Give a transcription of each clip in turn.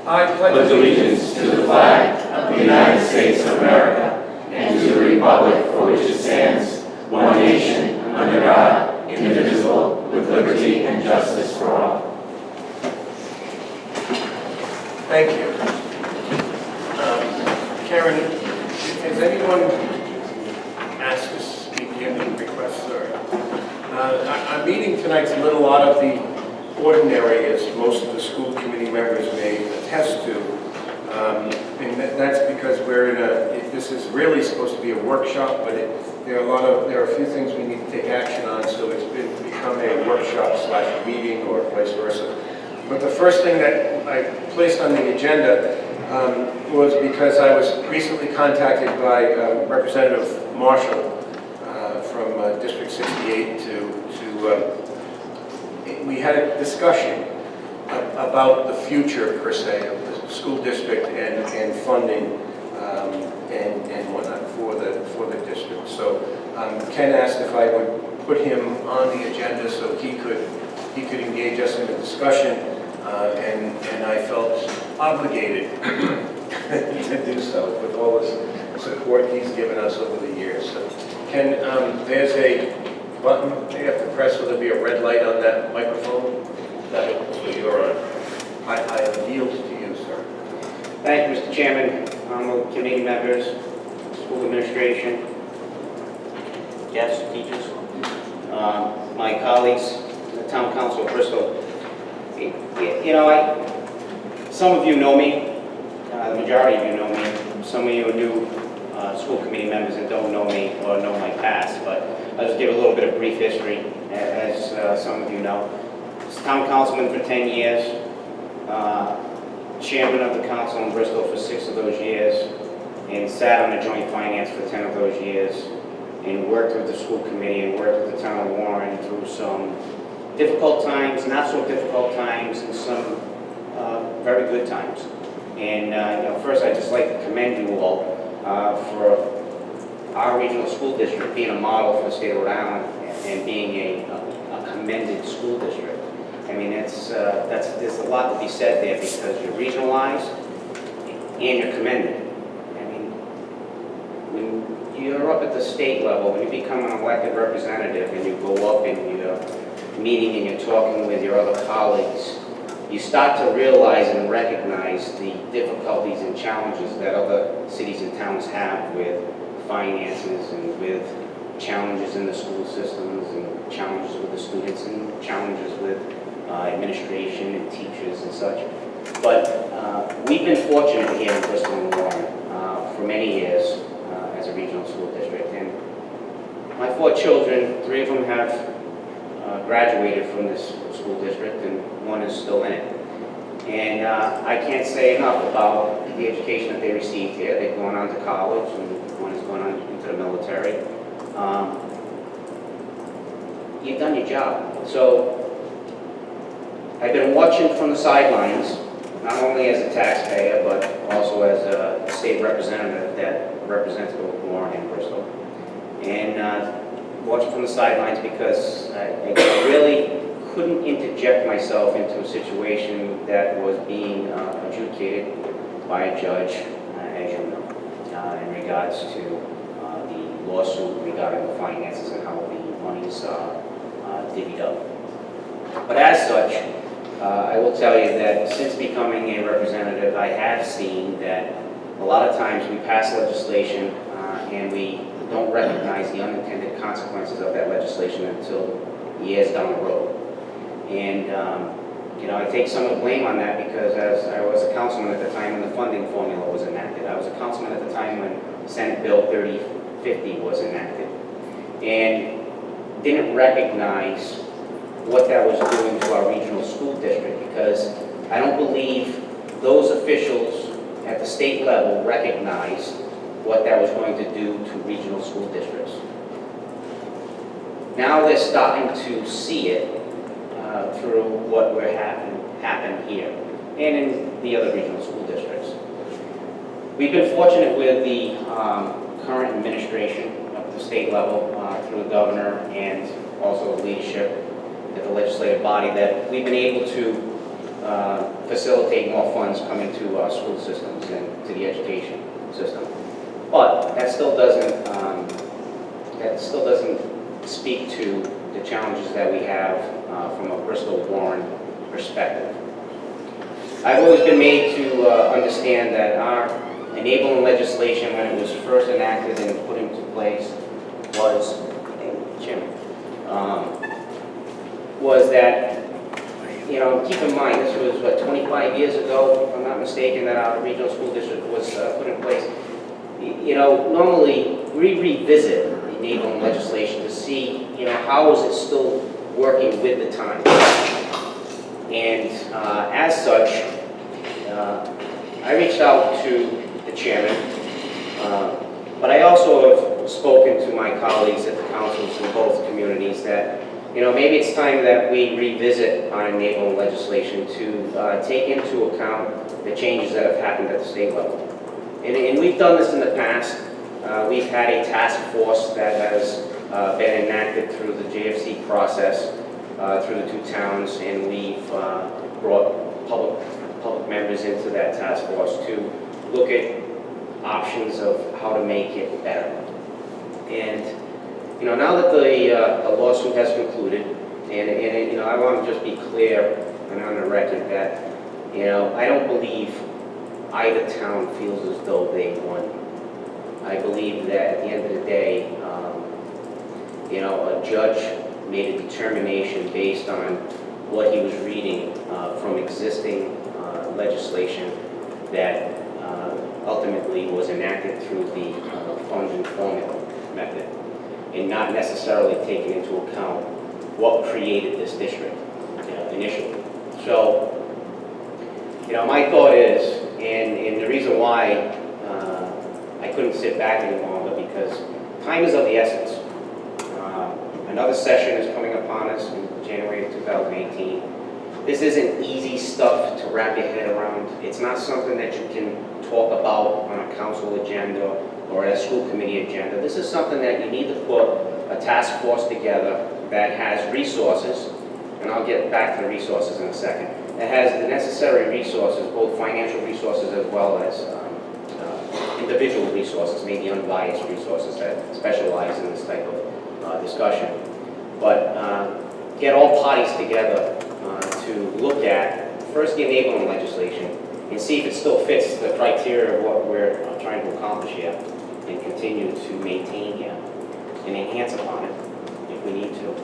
I pledge allegiance to the flag of the United States of America and to the republic for which it stands, one nation, under God, indivisible, with liberty and justice for all. Thank you. Karen, has anyone asked to speak? Any requests? Our meeting tonight's a little out of the ordinary, as most of the school committee members may attest to. And that's because this is really supposed to be a workshop, but there are a few things we need to take action on, so it's become a workshop/meeting or vice versa. But the first thing that I placed on the agenda was because I was recently contacted by Representative Marshall from District 68 we had a discussion about the future, per se, of the school district and funding and whatnot for the district. So Ken asked if I would put him on the agenda so he could engage us in a discussion, and I felt obligated to do so with all the support he's given us over the years. So Ken, there's a button you have to press, will there be a red light on that microphone? So you're on. I yield to you, sir. Thank you, Mr. Chairman, honorable committee members, school administration, guests, teachers, my colleagues, the town council of Bristol. You know, some of you know me, the majority of you know me. Some of you are new school committee members and don't know me or know my past, but I'll just give a little bit of brief history, as some of you know. I was town councilman for 10 years, chairman of the council in Bristol for 6 of those years, and sat on the joint finance for 10 of those years, and worked with the school committee and worked with the town of Warren through some difficult times, not so difficult times, and some very good times. And you know, first I'd just like to commend you all for our regional school district being a model for the state of Rhode Island and being a commended school district. I mean, there's a lot to be said there because you're regionalized and you're commended. I mean, when you're up at the state level, when you become an elected representative and you go up and you're meeting and you're talking with your other colleagues, you start to realize and recognize the difficulties and challenges that other cities and towns have with finances and with challenges in the school systems and challenges with the students and challenges with administration and teachers and such. But we've been fortunate here in Bristol and Warren for many years as a regional school district. And my 4 children, 3 of them have graduated from this school district and 1 is still in it. And I can't say enough about the education that they received here. They've gone on to college and 1 has gone on into the military. You've done your job. So I've been watching from the sidelines, not only as a taxpayer, but also as a state representative that represents both Warren and Bristol. And watching from the sidelines because I really couldn't interject myself into a situation that was being adjudicated by a judge, as you know, in regards to the lawsuit regarding the finances and how the monies are divvied up. But as such, I will tell you that since becoming a representative, I have seen that a lot of times we pass legislation and we don't recognize the unintended consequences of that legislation until years down the road. And you know, I take some of the blame on that because as I was a councilman at the time when the funding formula was enacted. I was a councilman at the time when Senate Bill 3050 was enacted. And didn't recognize what that was doing to our regional school district because I don't believe those officials at the state level recognized what that was going to do to regional school districts. Now they're starting to see it through what we're happen here and in the other regional school districts. We've been fortunate with the current administration at the state level through the governor and also the leadership at the legislative body that we've been able to facilitate more funds coming to our school systems and to the education system. But that still doesn't speak to the challenges that we have from a Bristol-Warren perspective. I've always been made to understand that our enabling legislation, when it was first enacted and put into place, was, was that, you know, keep in mind, this was, what, 25 years ago, if I'm not mistaken, that our regional school district was put in place. You know, normally, we revisit the enabling legislation to see, you know, how is it still working with the times. And as such, I reached out to the chairman, but I also have spoken to my colleagues at the councils in both communities that, you know, maybe it's time that we revisit our enabling legislation to take into account the changes that have happened at the state level. And we've done this in the past. We've had a task force that has been enacted through the JFC process through the two towns, and we've brought public members into that task force to look at options of how to make it better. And you know, now that the lawsuit has concluded, and you know, I want to just be clear and on the record that, you know, I don't believe either town feels as though they won. I believe that at the end of the day, you know, a judge made a determination based on what he was reading from existing legislation that ultimately was enacted through the funding formula method, and not necessarily taking into account what created this district initially. So, you know, my thought is, and the reason why I couldn't sit back any longer, because time is of the essence. Another session is coming upon us in January of 2018. This isn't easy stuff to wrap your head around. It's not something that you can talk about on a council agenda or a school committee agenda. This is something that you need to put a task force together that has resources, and I'll get back to the resources in a second, that has the necessary resources, both financial resources as well as individual resources, maybe unbiased resources that specialize in this type of discussion. But get all parties together to look at, first, the enabling legislation, and see if it still fits the criteria of what we're trying to accomplish here, and continue to maintain here, and enhance upon it if we need to.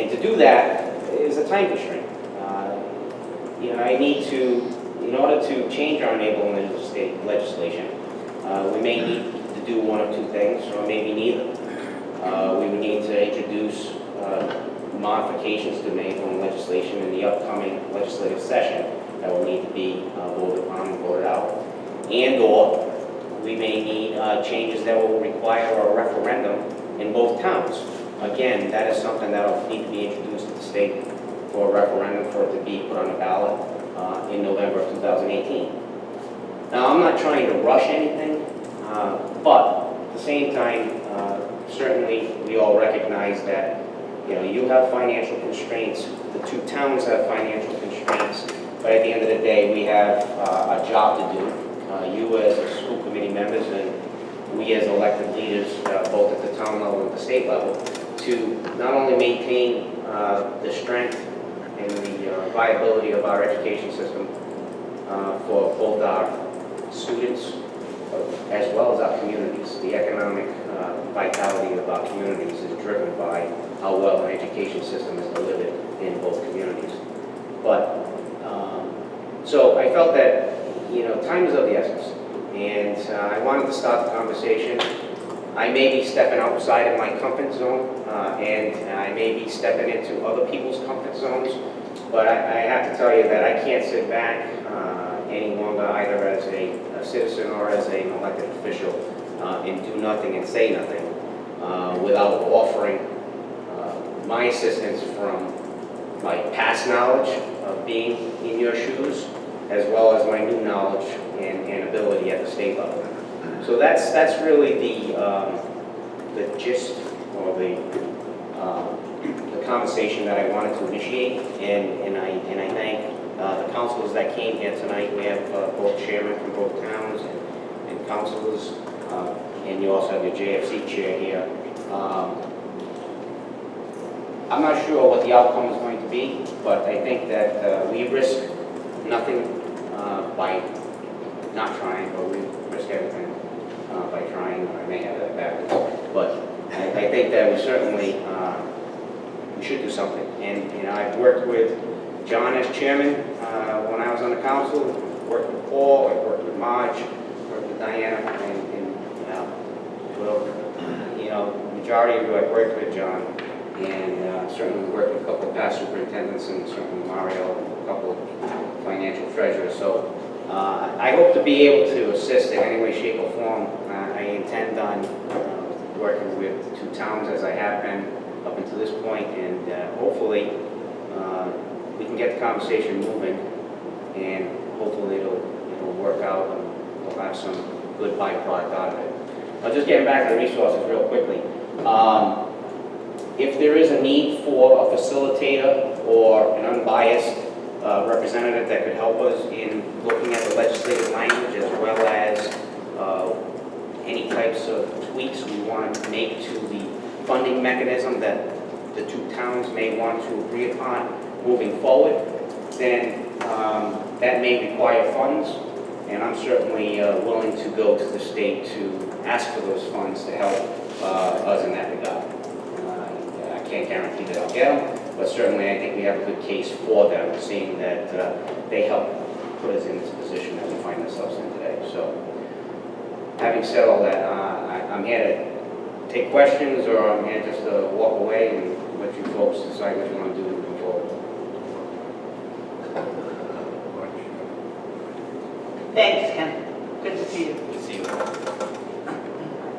And to do that is a time constraint. You know, I need to, in order to change our enabling legislation, we may need to do one of two things, or maybe neither. We would need to introduce modifications to enabling legislation in the upcoming legislative session that will need to be voted on and voted out. And/or we may need changes that will require a referendum in both towns. Again, that is something that will need to be introduced at the state for a referendum for it to be put on the ballot in November of 2018. Now, I'm not trying to rush anything, but at the same time, certainly we all recognize that, you know, you have financial constraints, the two towns have financial constraints, but at the end of the day, we have a job to do. You as school committee members and we as elected leaders, both at the town level and the state level, to not only maintain the strength and the viability of our education system for both our students as well as our communities. The economic vitality of our communities is driven by how well an education system is delivered in both communities. But, so I felt that, you know, time is of the essence. And I wanted to start the conversation. I may be stepping outside of my comfort zone, and I may be stepping into other people's comfort zones, but I have to tell you that I can't sit back any longer, either as a citizen or as an elected official, and do nothing and say nothing without offering my assistance from my past knowledge of being in your shoes, as well as my new knowledge and ability at the state level. So that's really the gist or the conversation that I wanted to initiate, and I thank the that came here tonight. We have both chairmen from both towns and councilors, and you also have your JFC chair here. I'm not sure what the outcome is going to be, but I think that we risk nothing by not trying, but we risk everything by trying. I may have that backwards, but I think that we certainly we should do something. And I've worked with John as chairman when I was on the council. Worked with Paul. I worked with Marge. Worked with Diana, and majority of you I've worked with John, and certainly worked with a couple of past superintendents, and certainly Mario, and a couple of financial treasurers. So I hope to be able to assist in any way, shape, or form. I intend on working with the two towns as I have been up until this point, and hopefully we can get the conversation moving, and hopefully it'll work out, and we'll have some good byproduct out of it. I'll just get back to the resources real quickly. If there is a need for a facilitator or an unbiased representative that could help us in looking at the legislative language, as well as any types of tweaks we want to make to the funding mechanism that the two towns may want to agree upon moving forward, then that may require funds, and I'm certainly willing to go to the state to ask for those funds to help us in that regard. I can't guarantee that I'll get them, but certainly I think we have a good case for them, seeing that they helped put us in this position that we find ourselves in today. So, having said all that, I'm here to take questions, or I'm here just to walk away and let you folks decide what you want to do moving forward. Thanks, Ken. Good to see you. Good to see you.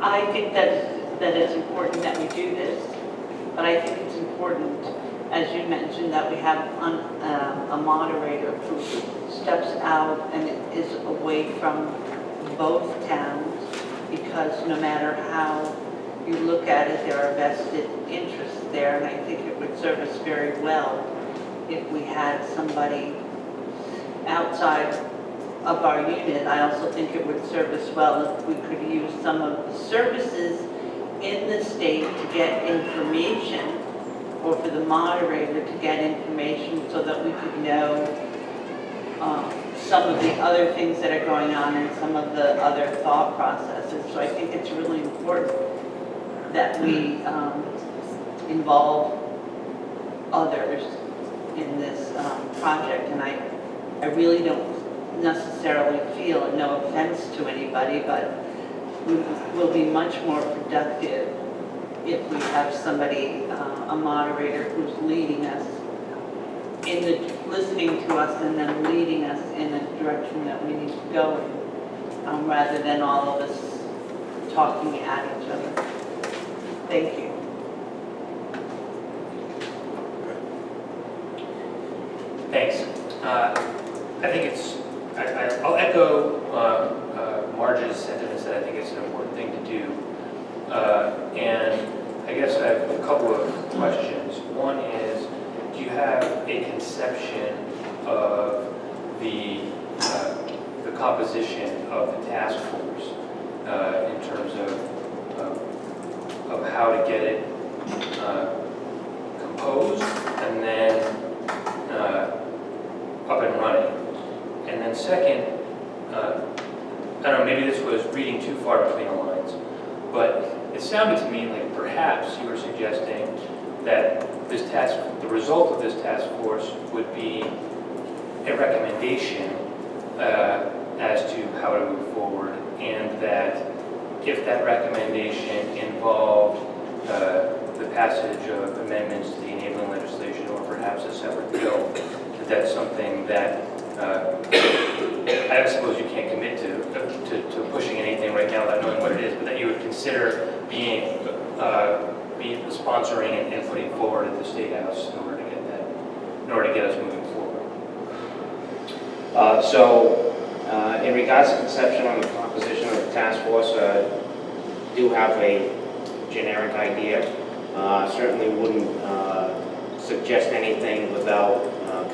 I think that it's important that we do this, but I think it's important, as you mentioned, that we have a moderator who steps out and is away from both towns, because no matter how you look at it, there are vested interests there, and I think it would serve us very well if we had somebody outside of our unit. I also think it would serve us well if we could use some of the services in the state to get information, or for the moderator to get information, so that we could know some of the other things that are going on and some of the other thought processes. So I think it's really important that we involve others in this project, and I really don't necessarily feel, and no offense to anybody, but we will be much more productive if we have somebody, a moderator, who's leading us listening to us and then leading us in a direction that we need to go in, rather than all of us talking at each other. Thank you. Thanks. I think I'll echo Marge's sentiments that I think it's an important thing to do. And I guess I have a couple of questions. One is, do you have a conception of the composition of the task force in terms of how to get it composed and then up and running? And then second, I don't know, maybe this was reading too far between the lines, but it sounded to me like perhaps you were suggesting that the result of this task force would be a recommendation as to how to move forward, and that if that recommendation involved the passage of amendments to the enabling legislation, or perhaps a separate bill, that's something that I suppose you can't commit to pushing anything right now without knowing what it is, but that you would consider being sponsoring and putting forward at the State House in order to get us moving forward. In regards to conception on the composition of the task force, do have a generic idea. Certainly wouldn't suggest anything without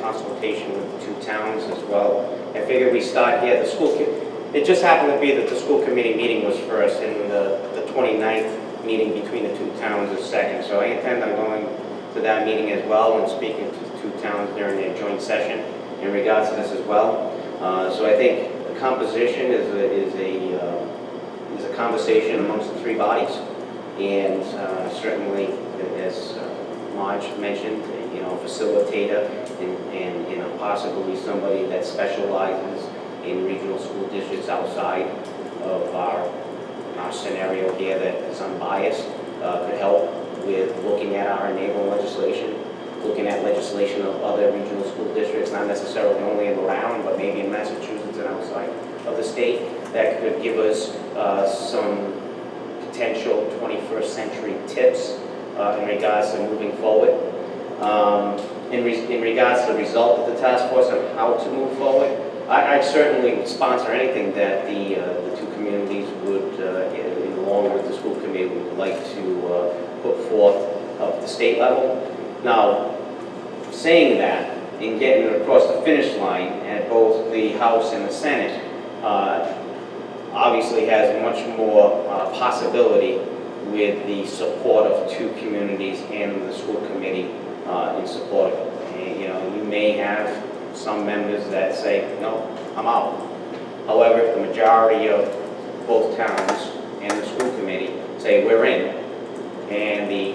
consultation with the two towns as well. I figured we start here, it just happened to be that the school committee meeting was first and the 29th meeting between the two towns is second. So I intend on going to that meeting as well and speaking to the two towns during their joint session in regards to this as well. So I think the composition is a conversation amongst the three bodies, and certainly, as Marge mentioned, facilitator and possibly somebody that specializes in regional school districts outside of our scenario here that is unbiased could help with looking at our enabling legislation, looking at legislation of other regional school districts, not necessarily only in Rhode but maybe in Massachusetts and outside of the state, that could give us some potential 21st century tips in regards to moving forward. In regards to the result of the task force and how to move forward, I'd certainly sponsor anything that the two communities would, along with the school committee, would like to put forth at the state level. Now, saying that and getting it across the finish line at both the House and the Senate obviously has much more possibility with the support of two communities and the school committee in support of it. And, you may have some members that say, no, I'm out. However, if the majority of both towns and the school committee say we're in, and the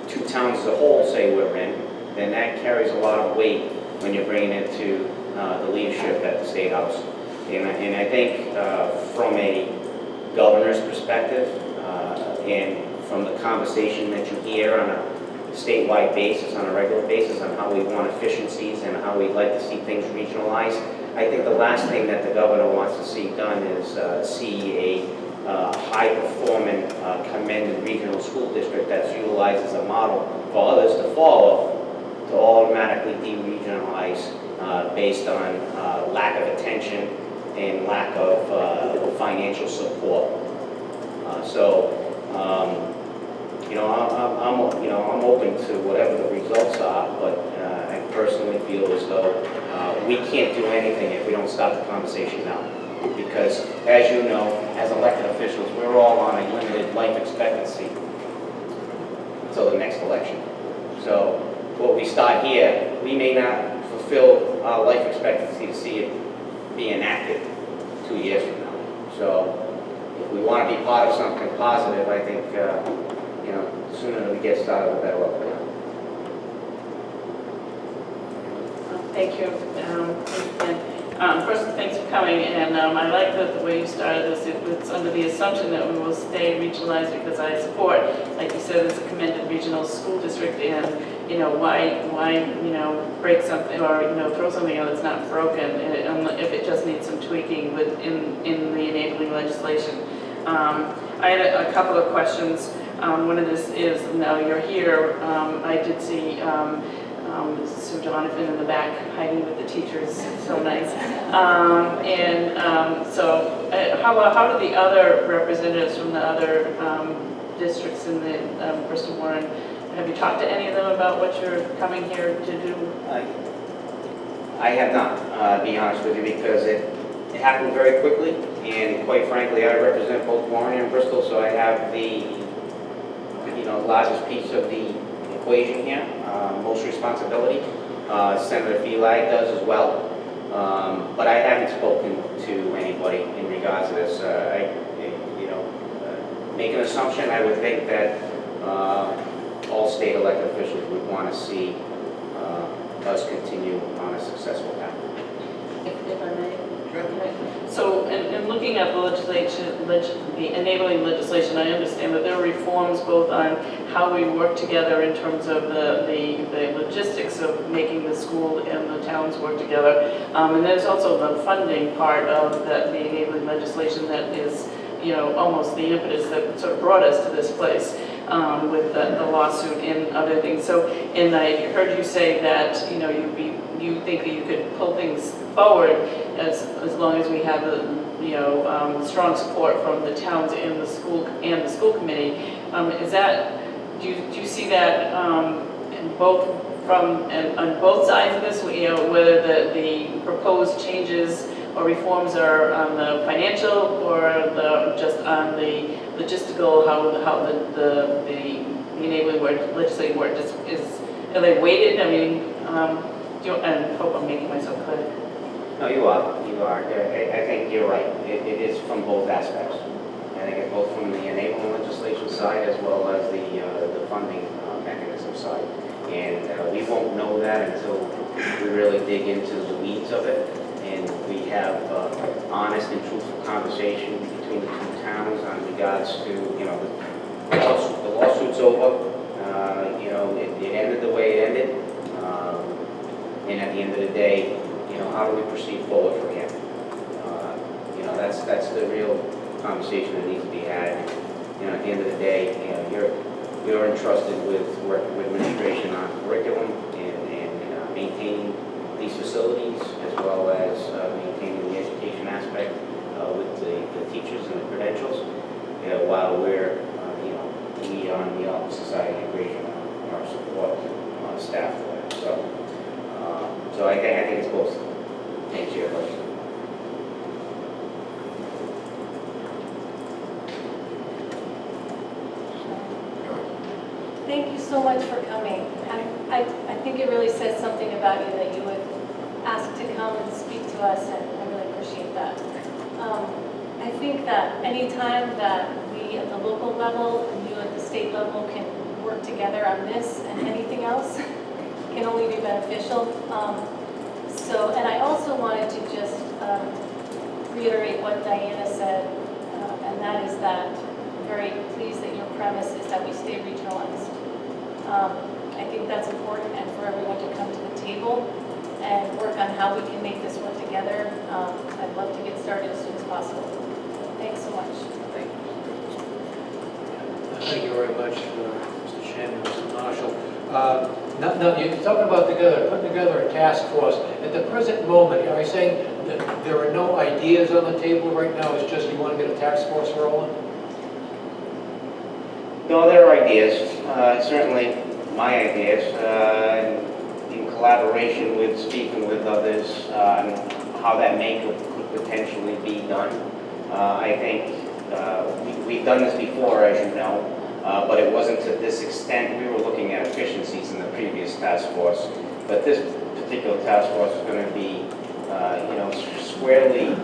two towns as a whole say we're in, then that carries a lot of weight when you're bringing it to the leadership at the State House. And I think from a governor's perspective, and from the conversation that you hear on a statewide basis, on a regular basis, on how we want efficiencies and how we'd like to see things regionalized, I think the last thing that the governor wants to see done is see a high-performing, commended regional school district that's utilized as a model for others to follow, to automatically de-regionalize based on lack of attention and lack of financial support. I'm open to whatever the results are, but I personally feel as though we can't do anything if we don't start the conversation now. Because, as you know, as elected officials, we're all on a limited life expectancy until the next election. So, what we start here, we may not fulfill our life expectancy to see it be enacted 2 years from now. So, if we want to be part of something positive, I think, the sooner we get started, the better off we are. Thank you. First, thanks for coming, and I like the way you started this. It's under the assumption that we will stay regionalized, because I support, like you said, it's a commended regional school district, and why break something or throw something out that's not broken if it just needs some tweaking in the enabling legislation. I had a couple of questions. One of this is, now you're here, I did see Sue Jonathan in the back hiding with the teachers, so nice. So how do the other representatives from the other districts in the Bristol Warren, have you talked to any of them about what you're coming here to do? I have not, to be honest with you, because it happened very quickly, and quite frankly, I represent both Warren and Bristol, so I have the largest piece of the equation here, most responsibility. Senator Felag does as well, but I haven't spoken to anybody in regards to this. Make an assumption, I would think that all state elected officials would want to see us continue on a successful path. If I may. So, in looking at the legislation, the enabling legislation, I understand that there are reforms both on how we work together in terms of the logistics of making the school and the towns work together, and there's also the funding part of the enabling legislation that is, almost the impetus that sort of brought us to this place. With the lawsuit and other things. So, and I heard you say that you think that you could pull things forward as long as we have strong support from the towns and the school committee. Is that, do you see that both from, on both sides of this, you know, whether the proposed changes or reforms are on the financial or just on the logistical, how the enabling word, legislative word is, are they weighted? I mean, and hope I'm making myself clear. No, you are. I think you're right. It is from both aspects. I think it's both from the enabling legislation side as well as the funding mechanism side. And we won't know that until we really dig into the weeds of it. And we have honest and truthful conversation between the two towns on regards to, you know, the lawsuit's over. You know, it ended the way it ended. And at the end of the day, you know, how do we proceed forward from here? You know, that's the real conversation that needs to be had. You know, at the end of the day, you know, you're entrusted with working with administration on curriculum and maintaining these facilities, as well as maintaining the education aspect with the teachers and the credentials, while we're, you know, we are on the opposite side of the equation, our support staff for that. So I think it's both. Thanks for your question. Thank you so much for coming. I think it really says something about you that you would ask to come and speak to us, and I really appreciate that. I think that any time that we at the local level and you at the state level can work together on this and anything else can only be beneficial. And I also wanted to just reiterate what Diana said, and that is that I'm very pleased that your premise is that we stay regionalized. I think that's important, and for everyone to come to the table and work on how we can make this work together. I'd love to get started as soon as possible. Thanks so much. Thank you. Thank you very much, Mr. Chairman, Mr. Marshall. Now, you're talking about putting together a task force. At the present moment, are you saying that there are no ideas on the table right now? It's just you want to get a task force rolling? No, there are ideas. Certainly my ideas, in collaboration with speaking with others on how that makeup could potentially be done. I think we've done this before, as you know, but it wasn't to this extent. We were looking at efficiencies in the previous task force, but this particular task force is going to be, you know, squarely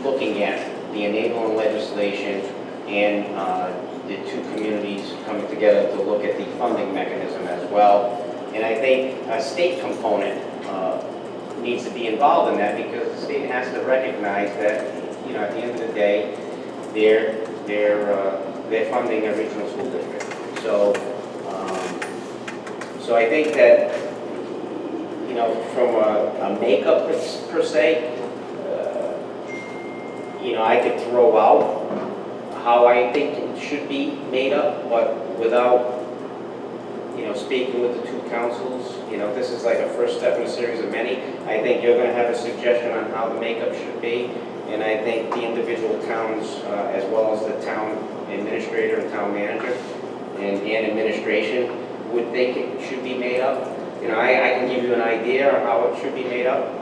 looking at the enabling legislation and the two communities coming together to look at the funding mechanism as well. And I think a state component needs to be involved in that, because the state has to recognize that, you know, at the end of the day, they're funding a regional school district. So I think that, you know, from a makeup per se, you know, I could throw out how I think it should be made up, but without, you know, speaking with the two councils. You know, this is like a first step in a series of many. I think you're going to have a suggestion on how the makeup should be, and I think the individual towns, as well as the town administrator and town manager and administration, would think it should be made up. You know, I can give you an idea of how it should be made up,